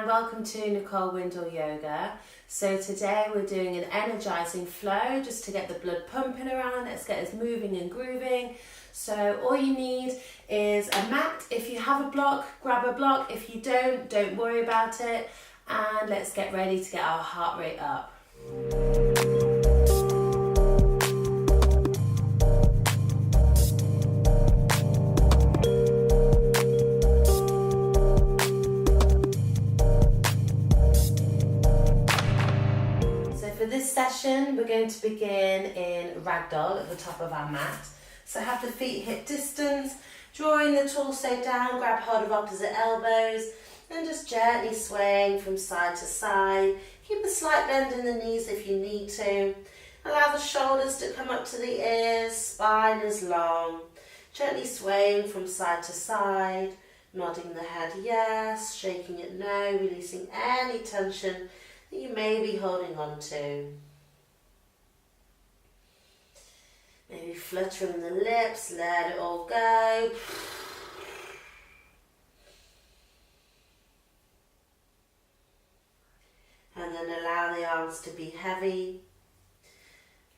welcome to Nicole Windle Yoga. So today we're doing an energizing flow just to get the blood pumping around. Let's get us moving and grooving. So all you need is a mat. If you have a block, grab a block. If you don't worry about it. And let's get ready to get our heart rate up. For this session, we're going to begin in ragdoll at the top of our mat. So have the feet hip distance, drawing the torso down, grab hold of opposite elbows, and just gently swaying from side to side. Keep a slight bend in the knees if you need to. Allow the shoulders to come up to the ears, spine is long. Gently swaying from side to side, nodding the head yes, shaking it no, releasing any tension that you may be holding on to. Maybe fluttering the lips, let it all go. And then allow the arms to be heavy.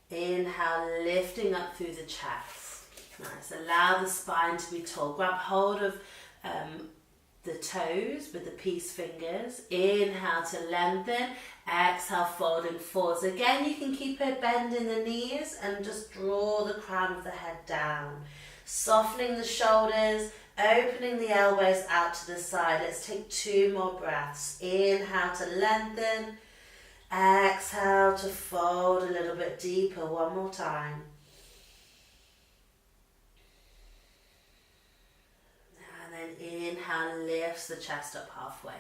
Inhale, lifting up through the chest. Nice. Allow the spine to be tall. Grab hold of the toes with the peace fingers. Inhale to lengthen. Exhale, folding forwards. Again, you can keep a bend in the knees and just draw the crown of the head down. Softening the shoulders, opening the elbows out to the side. Let's take 2 more breaths. Inhale to lengthen. Exhale to fold a little bit deeper. One more time. Inhale, lifts the chest up halfway.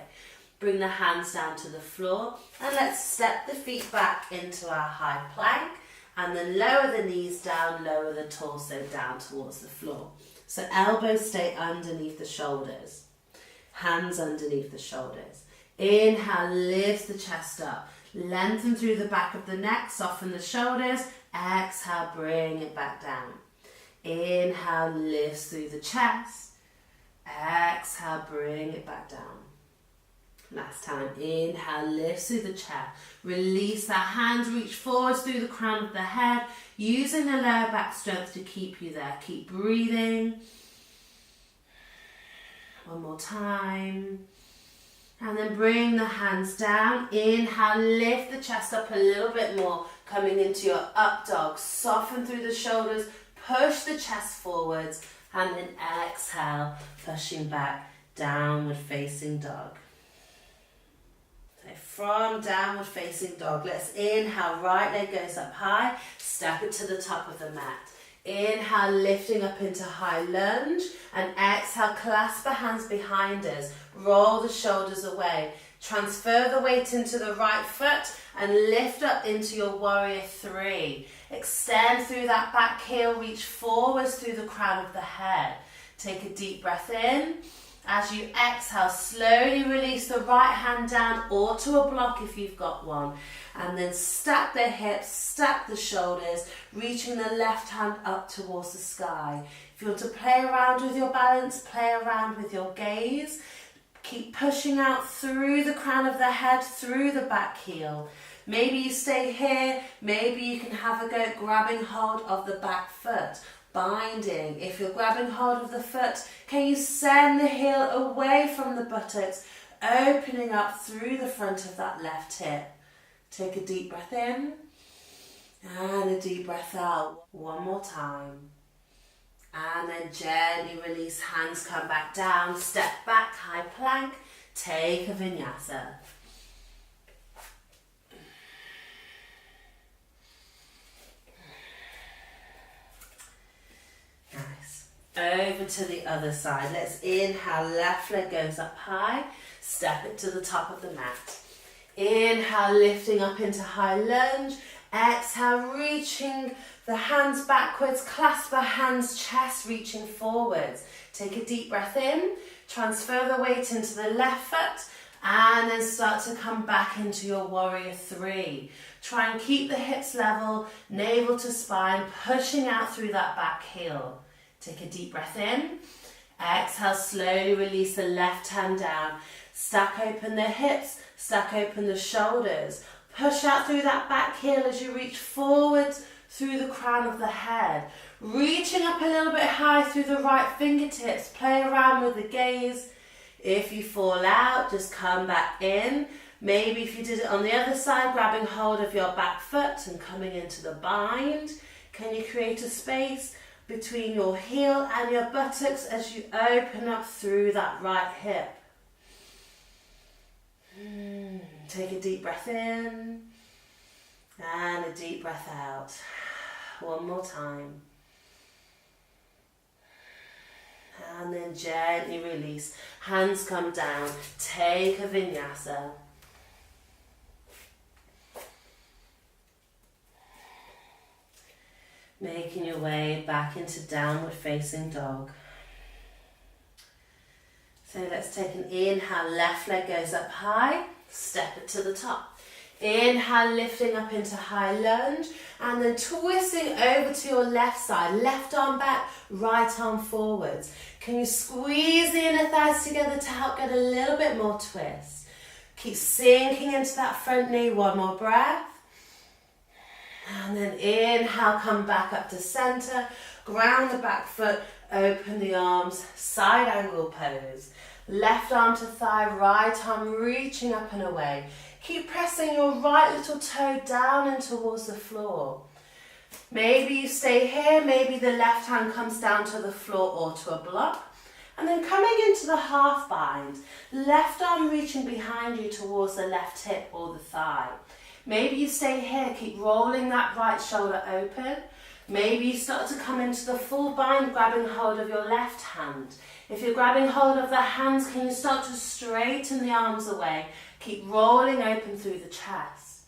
Bring the hands down to the floor and let's step the feet back into our high plank and then lower the knees down, lower the torso down towards the floor. So elbows stay underneath the shoulders, hands underneath the shoulders. Inhale, lifts the chest up, lengthen through the back of the neck, soften the shoulders. Exhale, bring it back down. Inhale, lifts through the chest. Exhale, bring it back down. Last time. Inhale, lifts through the chest. Release that hand, reach forwards through the crown of the head, using the lower back strength to keep you there. Keep breathing. One more time. And then bring the hands down. Inhale, lift the chest up a little bit more, coming into your up dog. Soften through the shoulders, push the chest forwards. And then exhale, pushing back, downward facing dog. So from downward facing dog, let's inhale, right leg goes up high, step it to the top of the mat. Inhale, lifting up into high lunge, and exhale, clasp the hands behind us, roll the shoulders away. Transfer the weight into the right foot and lift up into your warrior 3. Extend through that back heel, reach forwards through the crown of the head. Take a deep breath in. As you exhale, slowly release the right hand down or to a block if you've got one. And then stack the hips, stack the shoulders, reaching the left hand up towards the sky. If you want to play around with your balance, play around with your gaze. Keep pushing out through the crown of the head, through the back heel. Maybe you stay here, maybe you can have a go at grabbing hold of the back foot, binding. If you're grabbing hold of the foot, can you send the heel away from the buttocks, opening up through the front of that left hip. Take a deep breath in and a deep breath out. One more time. And then gently release, hands come back down, step back, high plank, take a vinyasa. Nice. Over to the other side. Let's inhale, left leg goes up high, step it to the top of the mat. Inhale, lifting up into high lunge. Exhale, reaching the hands backwards, clasp the hands, chest reaching forwards. Take a deep breath in, transfer the weight into the left foot, and then start to come back into your warrior 3. Try and keep the hips level, navel to spine, pushing out through that back heel. Take a deep breath in. Exhale, slowly release the left hand down. Stack open the hips, stack open the shoulders. Push out through that back heel as you reach forwards through the crown of the head. Reaching up a little bit high through the right fingertips. Play around with the gaze. If you fall out, just come back in. Maybe if you did it on the other side, grabbing hold of your back foot and coming into the bind. Can you create a space between your heel and your buttocks as you open up through that right hip? Take a deep breath in and a deep breath out. One more time. And then gently release. Hands come down. Take a vinyasa. Making your way back into downward facing dog. So let's take an inhale, left leg goes up high, step it to the top. Inhale, lifting up into high lunge, and then twisting over to your left side, left arm back, right arm forwards. Can you squeeze the inner thighs together to help get a little bit more twist? Keep sinking into that front knee, one more breath. And then inhale, come back up to center, ground the back foot, open the arms, side angle pose. Left arm to thigh, right arm reaching up and away. Keep pressing your right little toe down and towards the floor. Maybe you stay here, maybe the left hand comes down to the floor or to a block. And then coming into the half bind, left arm reaching behind you towards the left hip or the thigh. Maybe you stay here, keep rolling that right shoulder open. Maybe you start to come into the full bind, grabbing hold of your left hand. If you're grabbing hold of the hands, can you start to straighten the arms away? Keep rolling open through the chest.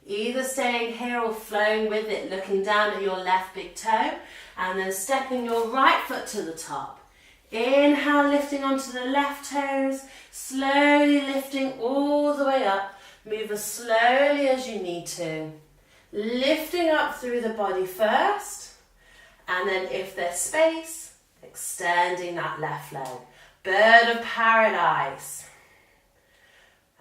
Either staying here or flowing with it, looking down at your left big toe, and then stepping your right foot to the top. Inhale, lifting onto the left toes, slowly lifting all the way up. Move as slowly as you need to. Lifting up through the body first, and then if there's space, extending that left leg. Bird of paradise.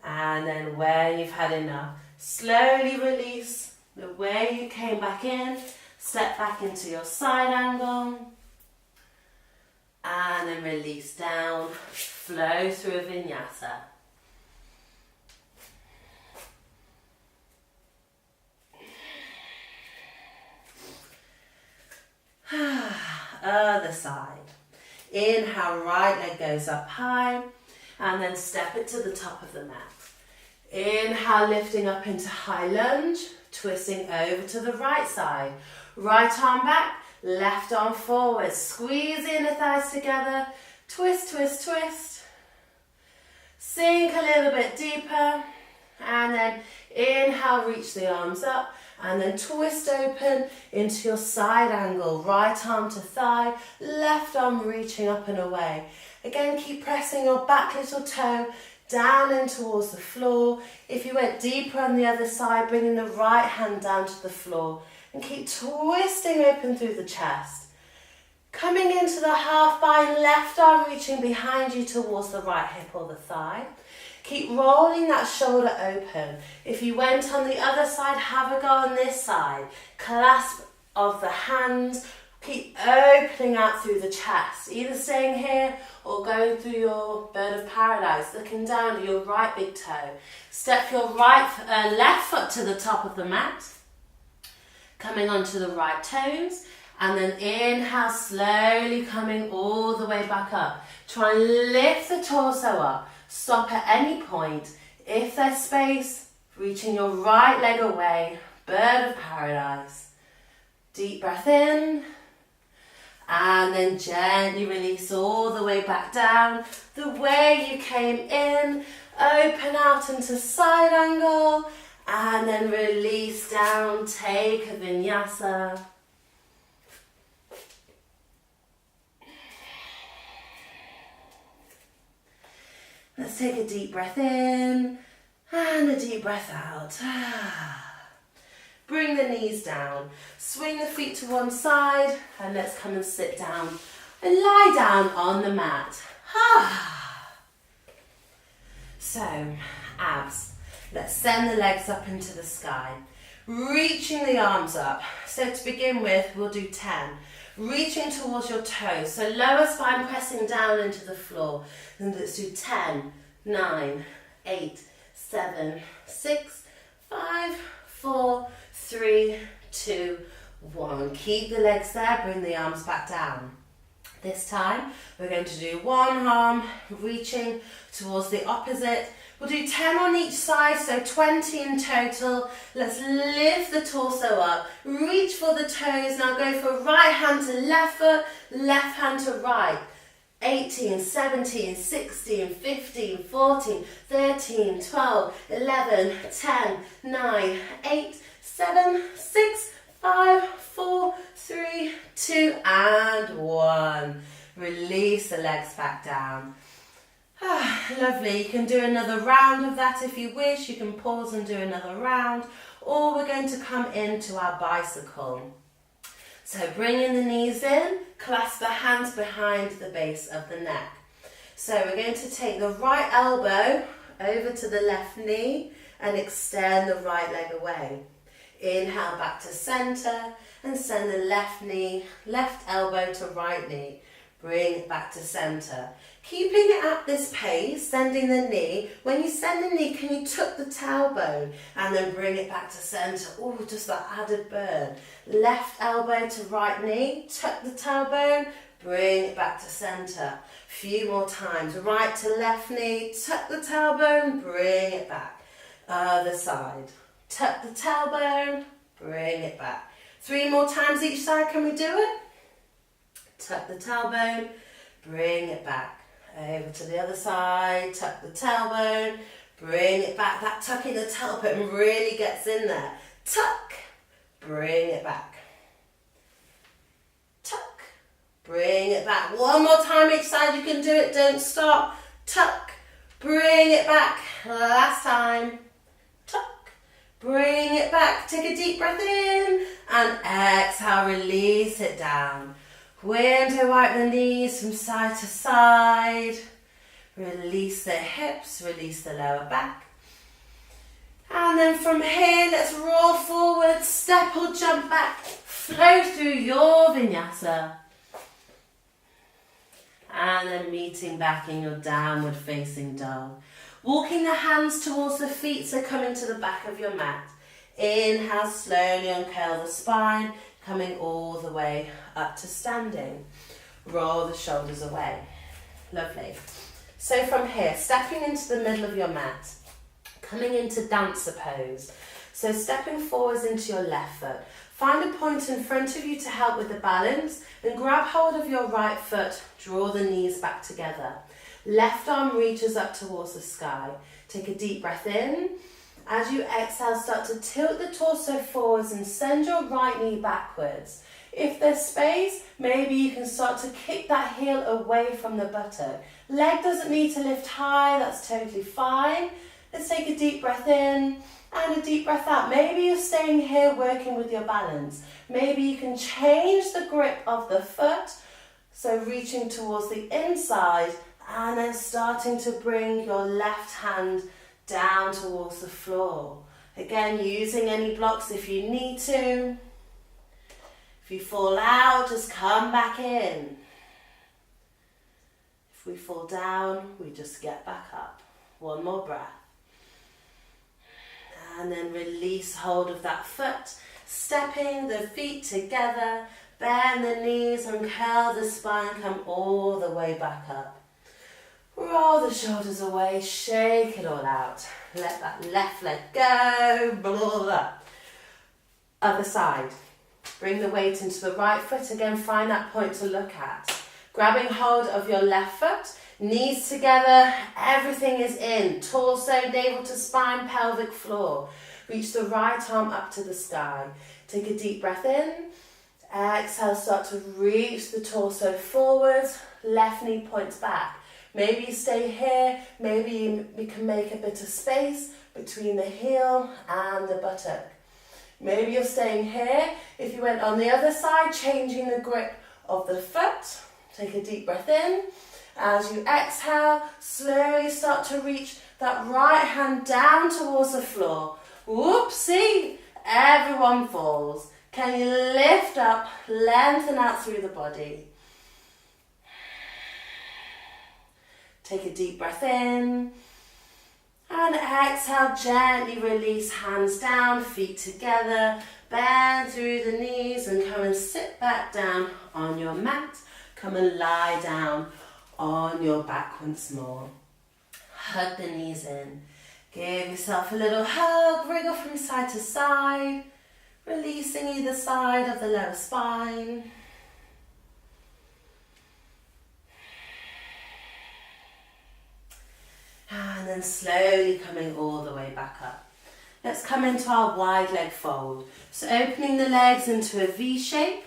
And then where you've had enough, slowly release the way you came back in. Step back into your side angle. And then release down. Flow through a vinyasa. Other side. Inhale, right leg goes up high, and then step it to the top of the mat. Inhale, lifting up into high lunge, twisting over to the right side. Right arm back, left arm forward. Squeeze the inner thighs together. Twist, twist, twist. Sink a little bit deeper, and then inhale, reach the arms up. And then twist open into your side angle. Right arm to thigh, left arm reaching up and away. Again, keep pressing your back little toe down in towards the floor. If you went deeper on the other side, bringing the right hand down to the floor. And keep twisting open through the chest. Coming into the half bind, left arm reaching behind you towards the right hip or the thigh. Keep rolling that shoulder open. If you went on the other side, have a go on this side. Clasp of the hands. Keep opening out through the chest. Either staying here or going through your bird of paradise, looking down at your right big toe. Step your left foot to the top of the mat. Coming onto the right toes. And then inhale, slowly coming all the way back up. Try and lift the torso up. Stop at any point. If there's space, reaching your right leg away, bird of paradise. Deep breath in, and then gently release all the way back down, the way you came in. Open out into side angle, and then release down, take a vinyasa. Let's take a deep breath in and a deep breath out. Bring the knees down. Swing the feet to one side and let's come and sit down and lie down on the mat. So, abs. Let's send the legs up into the sky. Reaching the arms up. So to begin with, we'll do 10. Reaching towards your toes. So lower spine pressing down into the floor. And let's do 10, 9, 8, 7, 6, 5, 4, 3, 2, 1. Keep the legs there, bring the arms back down. This time, we're going to do one arm, reaching towards the opposite. We'll do 10 on each side, so 20 in total. Let's lift the torso up, reach for the toes. Now go for right hand to left foot, left hand to right. 18, 17, 16, 15, 14, 13, 12, 11, 10, 9, 8, 7, 6, 5, 4, 3, 2, and 1. Release the legs back down. Lovely. You can do another round of that if you wish. You can pause and do another round, or we're going to come into our bicycle. So bringing the knees in, clasp the hands behind the base of the neck. So we're going to take the right elbow over to the left knee and extend the right leg away. Inhale back to center and send the left knee, left elbow to right knee. Bring it back to center. Keeping it at this pace, sending the knee. When you send the knee, can you tuck the tailbone and then bring it back to center? Oh, just that added burn. Left elbow to right knee, tuck the tailbone, bring it back to center. Few more times. Right to left knee, tuck the tailbone, bring it back. Other side. Tuck the tailbone, bring it back. 3 more times each side. Can we do it? Tuck the tailbone, bring it back. Over to the other side, tuck the tailbone, bring it back. That tucking the tailbone really gets in there. Tuck, bring it back. Tuck, bring it back. 1 more time each side, you can do it, don't stop. Tuck, bring it back. Last time. Tuck, bring it back. Take a deep breath in and exhale, release it down. Window wipe the knees from side to side. Release the hips, release the lower back. And then from here, let's roll forward, step or jump back. Flow through your vinyasa. And then meeting back in your downward facing dog. Walking the hands towards the feet, so coming to the back of your mat. Inhale, slowly uncurl the spine, coming all the way up to standing. Roll the shoulders away. Lovely. So from here, stepping into the middle of your mat, coming into dancer pose. So stepping forwards into your left foot. Find a point in front of you to help with the balance and grab hold of your right foot. Draw the knees back together. Left arm reaches up towards the sky. Take a deep breath in. As you exhale, start to tilt the torso forwards and send your right knee backwards. If there's space, maybe you can start to kick that heel away from the buttock. Leg doesn't need to lift high, that's totally fine. Let's take a deep breath in and a deep breath out. Maybe you're staying here working with your balance. Maybe you can change the grip of the foot, so reaching towards the inside and then starting to bring your left hand down towards the floor. Again, using any blocks if you need to. If you fall out, just come back in. If we fall down, we just get back up. 1 more breath. And then release hold of that foot. Stepping the feet together, bend the knees and curl the spine, come all the way back up. Roll the shoulders away, shake it all out. Let that left leg go, blah, blah. Other side. Bring the weight into the right foot. Again, find that point to look at. Grabbing hold of your left foot, knees together, everything is in. Torso, navel to spine, pelvic floor. Reach the right arm up to the sky. Take a deep breath in. Exhale, start to reach the torso forwards. Left knee points back. Maybe you stay here, maybe we can make a bit of space between the heel and the buttock. Maybe you're staying here. If you went on the other side, changing the grip of the foot, Take a deep breath in. As you exhale, slowly start to reach that right hand down towards the floor. Whoopsie, everyone falls. Can you lift up, lengthen out through the body? Take a deep breath in. And exhale, gently release, hands down, feet together. Bend through the knees and come and sit back down on your mat. Come and lie down on your back once more. Hug the knees in. Give yourself a little hug, wriggle from side to side, releasing either side of the lower spine. And then slowly coming all the way back up. Let's come into our wide leg fold. So opening the legs into a V shape.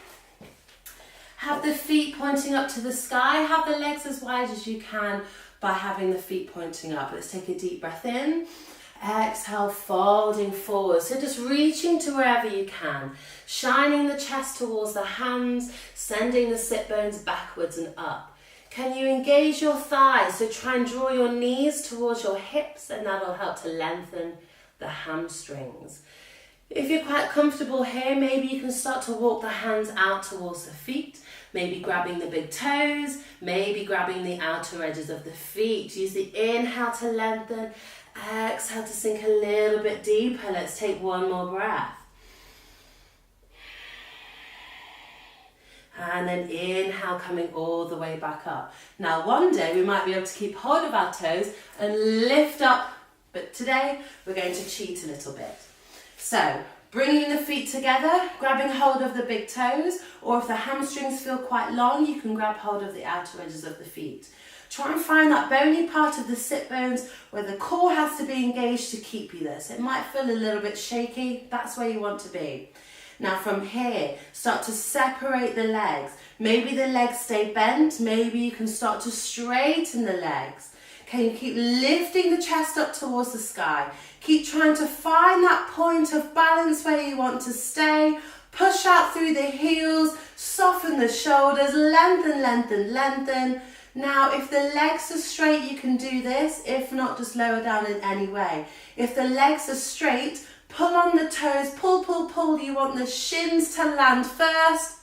Have the feet pointing up to the sky. Have the legs as wide as you can by having the feet pointing up. Let's take a deep breath in. Exhale, folding forward. So just reaching to wherever you can. Shining the chest towards the hands, sending the sit bones backwards and up. Can you engage your thighs? So try and draw your knees towards your hips, and that'll help to lengthen the hamstrings. If you're quite comfortable here, maybe you can start to walk the hands out towards the feet, maybe grabbing the big toes, maybe grabbing the outer edges of the feet. Use the inhale to lengthen, exhale to sink a little bit deeper. Let's take one more breath. And then inhale, coming all the way back up. Now one day we might be able to keep hold of our toes and lift up, but today we're going to cheat a little bit. So, bringing the feet together, grabbing hold of the big toes, or if the hamstrings feel quite long, you can grab hold of the outer edges of the feet. Try and find that bony part of the sit bones where the core has to be engaged to keep you there. So it might feel a little bit shaky, that's where you want to be. Now from here, start to separate the legs. Maybe the legs stay bent, maybe you can start to straighten the legs. Can you keep lifting the chest up towards the sky? Keep trying to find that point of balance where you want to stay. Push out through the heels, soften the shoulders, lengthen, lengthen, lengthen. Now, if the legs are straight, you can do this. If not, just lower down in any way. If the legs are straight, pull on the toes, pull, pull, pull. You want the shins to land first.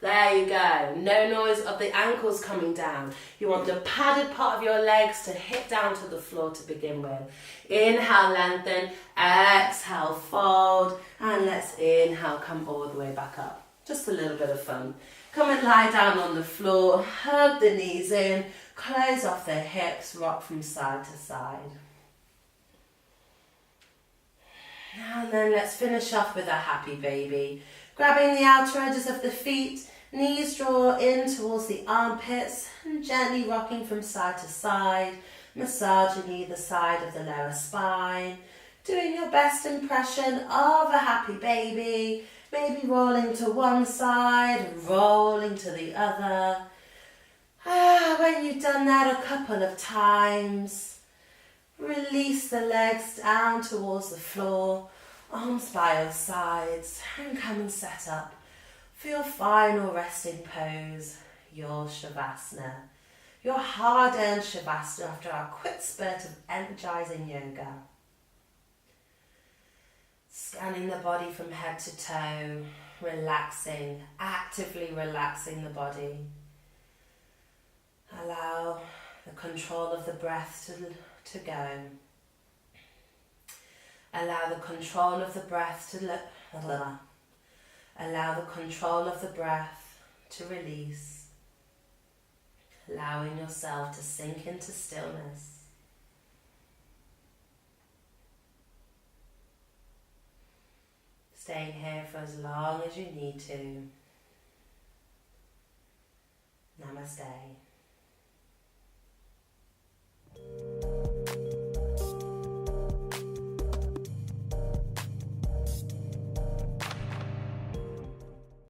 There you go. No noise of the ankles coming down. You want the padded part of your legs to hit down to the floor to begin with. Inhale, lengthen. Exhale, fold. And let's inhale, come all the way back up. Just a little bit of fun. Come and lie down on the floor. Hug the knees in. Close off the hips. Rock from side to side. And then let's finish off with a happy baby. Grabbing the outer edges of the feet, knees draw in towards the armpits, and gently rocking from side to side, massaging either side of the lower spine, doing your best impression of a happy baby, maybe rolling to one side, rolling to the other. When you've done that a couple of times, release the legs down towards the floor, arms by your sides, and come and set up for your final resting pose, your Shavasana. Your hard-earned Shavasana after our quick spurt of energizing yoga. Scanning the body from head to toe, relaxing, actively relaxing the body. Allow the control of the breath to go. Allow the control of the breath allow the control of the breath to release, allowing yourself to sink into stillness. Staying here for as long as you need to. Namaste.